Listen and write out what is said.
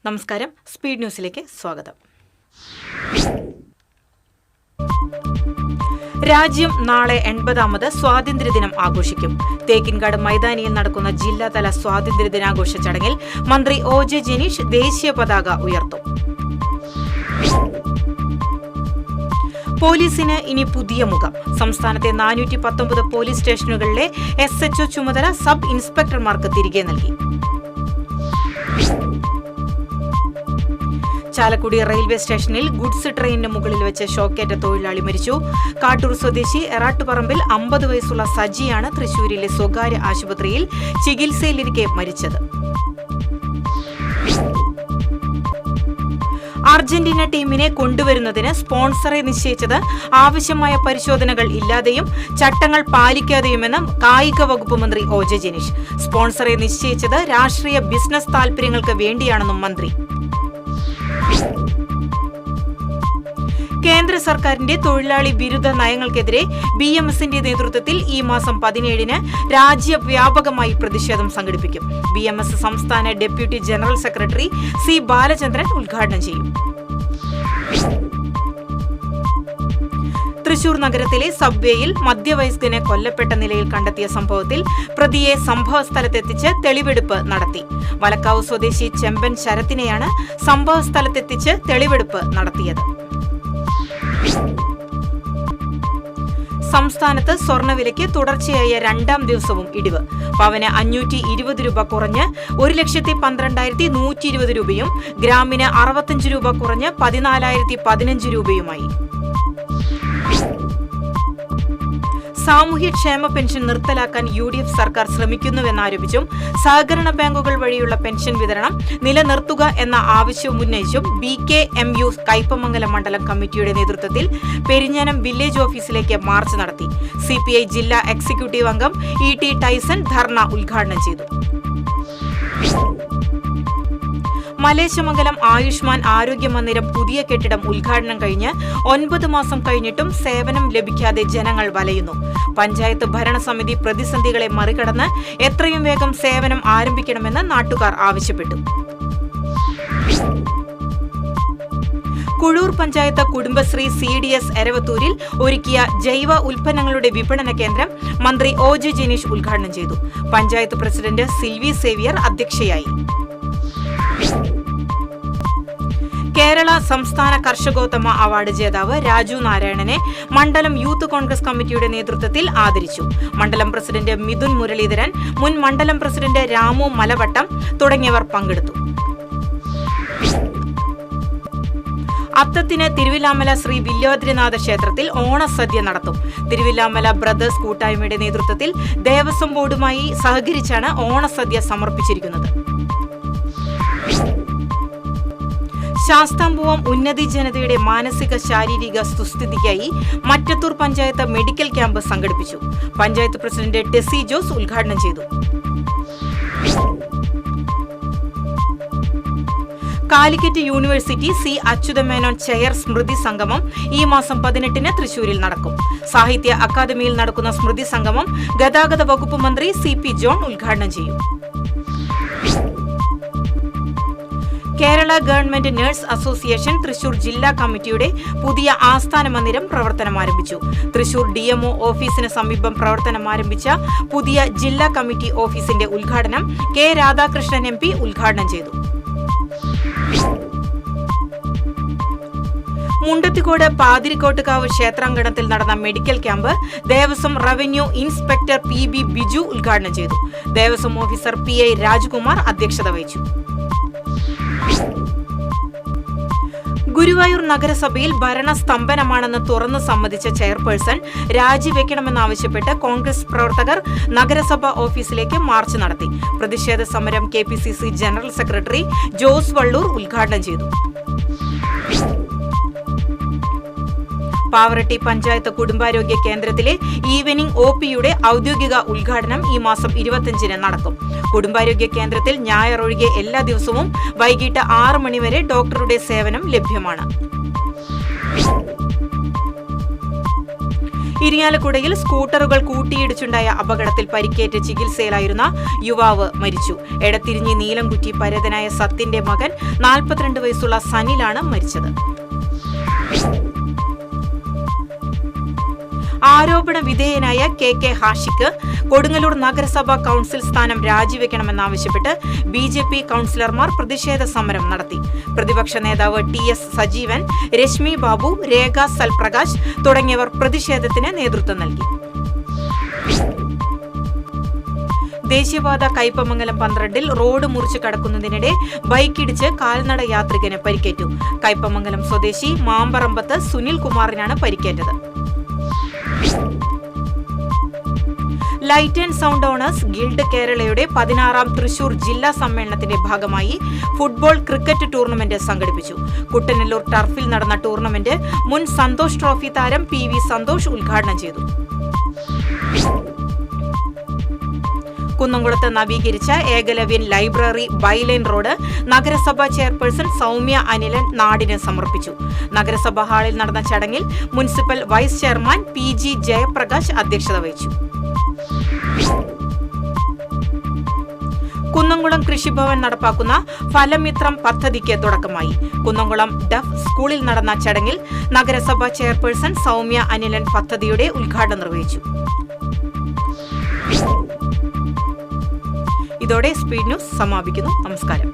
നമസ്കാരം, സ്പീഡ് ന്യൂസിലേക്ക് സ്വാഗതം. രാജ്യം നാളെ 80ാമത് സ്വാതന്ത്ര്യദിനം ആഘോഷിക്കും. തേക്കിൻകാട് മൈതാനിയിൽ നടക്കുന്ന ജില്ലാതല സ്വാതന്ത്ര്യദിനാഘോഷ ചടങ്ങിൽ മന്ത്രി ഒ.ജെ. ജനീഷ് ദേശീയ പതാക ഉയർത്തും. പോലീസിന് ഇനി പുതിയ മുഖം. സംസ്ഥാനത്തെ 419 പോലീസ് സ്റ്റേഷനുകളിലെ SHO ചുമതല സബ് ഇൻസ്പെക്ടർമാർക്ക് തിരികെ നൽകി. ചാലക്കുടി റെയിൽവേ സ്റ്റേഷനിൽ ഗുഡ്സ് ട്രെയിനിന് മുകളിൽ വെച്ച് ഷോക്കേറ്റ തൊഴിലാളി മരിച്ചു. കാട്ടൂർ സ്വദേശി എറാട്ടുപറമ്പിൽ 50 വയസ്സുള്ള സജിയാണ് തൃശൂരിലെ സ്വകാര്യ ആശുപത്രിയിൽ ചികിത്സയിലിരിക്കെ മരിച്ചത്. അർജന്റീന ടീമിനെ കൊണ്ടുവരുന്നതിന് സ്പോൺസറെ നിശ്ചയിച്ചത് ആവശ്യമായ പരിശോധനകൾ ഇല്ലാതെയും ചട്ടങ്ങൾ പാലിക്കാതെയുമെന്ന് കായിക വകുപ്പ് മന്ത്രി ഒ.ജെ. ജനീഷ്. സ്പോൺസറെ നിശ്ചയിച്ചത് രാഷ്ട്രീയ ബിസിനസ് താൽപര്യങ്ങൾക്ക് വേണ്ടിയാണെന്നും മന്ത്രി. കേന്ദ്ര സർക്കാരിന്റെ തൊഴിലാളി വിരുദ്ധ നയങ്ങൾക്കെതിരെ BMSന്റെ നേതൃത്വത്തിൽ ഈ മാസം 17-ന് രാജ്യവ്യാപകമായി പ്രതിഷേധം സംഘടിപ്പിക്കും. BMS സംസ്ഥാന deputy general secretary C Balachandran ഉദ്ഘാടനം ചെയ്യും. തൃശൂർ നഗരത്തിലെ സബ്വേയിൽ മധ്യവയസ്കനെ കൊല്ലപ്പെട്ട നിലയിൽ കണ്ടെത്തിയ സംഭവത്തിൽ പ്രതിയെ സംഭവസ്ഥലത്തെത്തിച്ച് തെളിവെടുപ്പ് നടത്തി. വലക്കാവ് സ്വദേശി ചെമ്പൻ ശരത്തിനെയാണ് സംഭവസ്ഥലത്തെത്തിച്ച് തെളിവെടുപ്പ് നടത്തിയത്. സംസ്ഥാനത്ത് സ്വർണ്ണവിലയ്ക്ക് തുടർച്ചയായ 2ാം ദിവസവും ഇടിവ്. പവന് 520 രൂപ കുറഞ്ഞ് 1,12,120 രൂപയും ഗ്രാമിന് 65 രൂപ കുറഞ്ഞ് 14,015 രൂപയുമായി. സാമൂഹ്യക്ഷേമ പെൻഷൻ നിർത്തലാക്കാൻ UDF സർക്കാർ ശ്രമിക്കുന്നുവെന്നാരോപിച്ചും സഹകരണ ബാങ്കുകൾ വഴിയുള്ള പെൻഷൻ വിതരണം നിലനിർത്തുക എന്ന ആവശ്യവും ഉന്നയിച്ചും BKMU കയ്പമംഗലം മണ്ഡലം കമ്മിറ്റിയുടെ നേതൃത്വത്തിൽ പെരിഞ്ഞനം വില്ലേജ് ഓഫീസിലേക്ക് മാർച്ച് നടത്തി. CPI ജില്ലാ എക്സിക്യൂട്ടീവ് അംഗം ET ടൈസൺ ധർണ ഉദ്ഘാടനം ചെയ്തു. മലേശമംഗലം ആയുഷ്മാൻ ആരോഗ്യ മന്ദിരം പുതിയ കെട്ടിടം ഉദ്ഘാടനം കഴിഞ്ഞ് 9 മാസം കഴിഞ്ഞിട്ടും സേവനം ലഭിക്കാതെ ജനങ്ങൾ വലയുന്നു. പഞ്ചായത്ത് ഭരണസമിതി പ്രതിസന്ധികളെ മറികടന്ന് എത്രയും വേഗം സേവനം ആരംഭിക്കണമെന്ന് നാട്ടുകാർ ആവശ്യപ്പെട്ടു. കുഴൂർ പഞ്ചായത്ത് കുടുംബശ്രീ CDS എരവത്തൂരിൽ ഒരുക്കിയ ജൈവ ഉൽപ്പന്നങ്ങളുടെ വിപണന കേന്ദ്രം മന്ത്രി ഒ.ജെ. ജനീഷ് ഉദ്ഘാടനം ചെയ്തു. പഞ്ചായത്ത് പ്രസിഡന്റ് സിൽവി സേവിയർ അധ്യക്ഷയായി. കേരള സംസ്ഥാന കർഷകോത്തമ അവാർഡ് ജേതാവ് രാജു നാരായണനെ മണ്ഡലം യൂത്ത് കോൺഗ്രസ് കമ്മിറ്റിയുടെ നേതൃത്വത്തിൽ ആദരിച്ചു. മണ്ഡലം പ്രസിഡന്റ് മിഥുൻ മുരളീധരൻ, മുൻ മണ്ഡലം പ്രസിഡന്റ് രാമു മലവട്ടം തുടങ്ങിയവർ പങ്കെടുത്തു. അത്തത്തിന് തിരുവില്ലാമല ശ്രീ വില്ലോദ്രിനാഥ ക്ഷേത്രത്തിൽ ഓണസദ്യ നടത്തും. തിരുവില്ലാമല ബ്രദേഴ്സ് കൂട്ടായ്മയുടെ നേതൃത്വത്തിൽ ദേവസ്വം ബോർഡുമായി സഹകരിച്ചാണ് ഓണസദ്യ സമർപ്പിച്ചിരിക്കുന്നത്. ശാസ്താംപൂവം ഉന്നതി ജനതയുടെ മാനസിക ശാരീരിക സുസ്ഥിതിക്കായി മറ്റത്തൂർ പഞ്ചായത്ത് മെഡിക്കൽ ക്യാമ്പ് സംഘടിപ്പിച്ചു. പഞ്ചായത്ത് പ്രസിഡന്റ് ടെസി ജോസ് ഉദ്ഘാടനം ചെയ്തു. Calicut university C Achuthamenon chair സ്മൃതി സംഗമം ഈ മാസം 18-ന് തൃശൂരിൽ നടക്കും. സാഹിത്യ അക്കാദമിയിൽ നടക്കുന്ന സ്മൃതി സംഗമം ഗതാഗത വകുപ്പ് മന്ത്രി CP ജോൺ ഉദ്ഘാടനം ചെയ്യും. Kerala government nurse association Thrissur ജില്ലാ കമ്മിറ്റിയുടെ പുതിയ ആസ്ഥാന മന്ദിരം പ്രവർത്തനം ആരംഭിച്ചു. തൃശൂർ DMO ഓഫീസിന് സമീപം പ്രവർത്തനം ആരംഭിച്ച പുതിയ ജില്ലാ കമ്മിറ്റി ഓഫീസിന്റെ ഉദ്ഘാടനം K. രാധാകൃഷ്ണൻ MP ഉദ്ഘാടനം ചെയ്തു. മുണ്ടത്തിക്കോട് പാതിരിക്കോട്ടുകാവ് ക്ഷേത്രാങ്കണത്തിൽ നടന്ന medical camp Devaswom revenue inspector PB Biju ഉദ്ഘാടനം ചെയ്തു. ദേവസ്വം ഓഫീസർ PI രാജ്കുമാർ അധ്യക്ഷത വഹിച്ചു. ഗുരുവായൂർ നഗരസഭയിൽ ഭരണസ്തംഭനമാണെന്ന് തുറന്നു സമ്മതിച്ച ചെയർപേഴ്സൺ രാജിവെക്കണമെന്നാവശ്യപ്പെട്ട് കോൺഗ്രസ് പ്രവർത്തകർ നഗരസഭ ഓഫീസിലേക്ക് മാർച്ച് നടത്തി. പ്രതിഷേധ സമരം KPCC general secretary Jose Vallur ഉദ്ഘാടനം ചെയ്തു. പാവറട്ടി പഞ്ചായത്ത് കുടുംബാരോഗ്യ കേന്ദ്രത്തിലെ ഈവനിംഗ് OPയുടെ ഔദ്യോഗിക ഉദ്ഘാടനം ഈ മാസം 25-ന് നടക്കും. കുടുംബാരോഗ്യ കേന്ദ്രത്തിൽ ഞായർ ഒഴികെ എല്ലാ ദിവസവും വൈകിട്ട് 6 മണി വരെ ഡോക്ടറുടെ സേവനം ലഭ്യമാണ്. ഇരിങ്ങാലക്കുടയിൽ സ്കൂട്ടറുകൾ കൂട്ടിയിടിച്ചുണ്ടായ അപകടത്തിൽ പരിക്കേറ്റ് ചികിത്സയിലായിരുന്ന യുവാവ് മരിച്ചു. എടത്തിരിഞ്ഞി നീലംകുറ്റി പരേതനായ സത്യന്റെ മകൻ 42 വയസ്സുള്ള സനിലാണ് മരിച്ചത്. ആരോപണ വിധേയനായ കെ ഹാഷിക്ക് കൊടുങ്ങല്ലൂർ നഗരസഭാ കൌൺസിൽ സ്ഥാനം രാജിവെക്കണമെന്നാവശ്യപ്പെട്ട് BJP കൌൺസിലർമാർ പ്രതിഷേധ സമരം നടത്തി. പ്രതിപക്ഷ നേതാവ് TS സജീവൻ, രശ്മി ബാബു, രേഖ സൽപ്രകാശ് തുടങ്ങിയവർ പ്രതിഷേധത്തിന് നേതൃത്വം നൽകി. ദേശീയപാത കയ്പമംഗലം 12-ൽ റോഡ് മുറിച്ച് കടക്കുന്നതിനിടെ ബൈക്കിടിച്ച് കാൽനട യാത്രികന് പരിക്കേറ്റു. കയ്പമംഗലം സ്വദേശി മാമ്പറമ്പത്ത് സുനിൽ കുമാറിനാണ് പരിക്കേറ്റത്. Light and sound owners guild കേരളയുടെ 16ാം തൃശൂർ ജില്ലാ സമ്മേളനത്തിന്റെ ഭാഗമായി ഫുട്ബോൾ ക്രിക്കറ്റ് ടൂർണമെന്റ് സംഘടിപ്പിച്ചു. കുട്ടനെല്ലൂർ ടർഫിൽ നടന്ന ടൂർണമെന്റ് മുൻ സന്തോഷ് ട്രോഫി താരം PV സന്തോഷ് ഉദ്ഘാടനം ചെയ്തു. കുന്നംകുളത്ത് നവീകരിച്ച ഏകലവ്യൻ ലൈബ്രറി ബൈലൈൻ റോഡ് നഗരസഭാ ചെയർപേഴ്സൺ സൗമ്യ അനിലൻ നാടിന് സമർപ്പിച്ചു. നഗരസഭാ ഹാളിൽ നടന്ന ചടങ്ങിൽ municipal vice chairman PG Jayaprakash അധ്യക്ഷത വഹിച്ചു. കുന്നംകുളം കൃഷിഭവൻ നടപ്പാക്കുന്ന ഫലമിത്രം പദ്ധതിക്ക് തുടക്കമായി. കുന്നംകുളം ഡഫ് സ്കൂളിൽ നടന്ന ചടങ്ങിൽ നഗരസഭാ ചെയർപേഴ്സൺ സൗമ്യ അനിലൻ പദ്ധതിയുടെ ഉദ്ഘാടനം നിർവഹിച്ചു. ഇതോടെ സ്പീഡ് ന്യൂസ് സമാപിക്കുന്നു. നമസ്കാരം.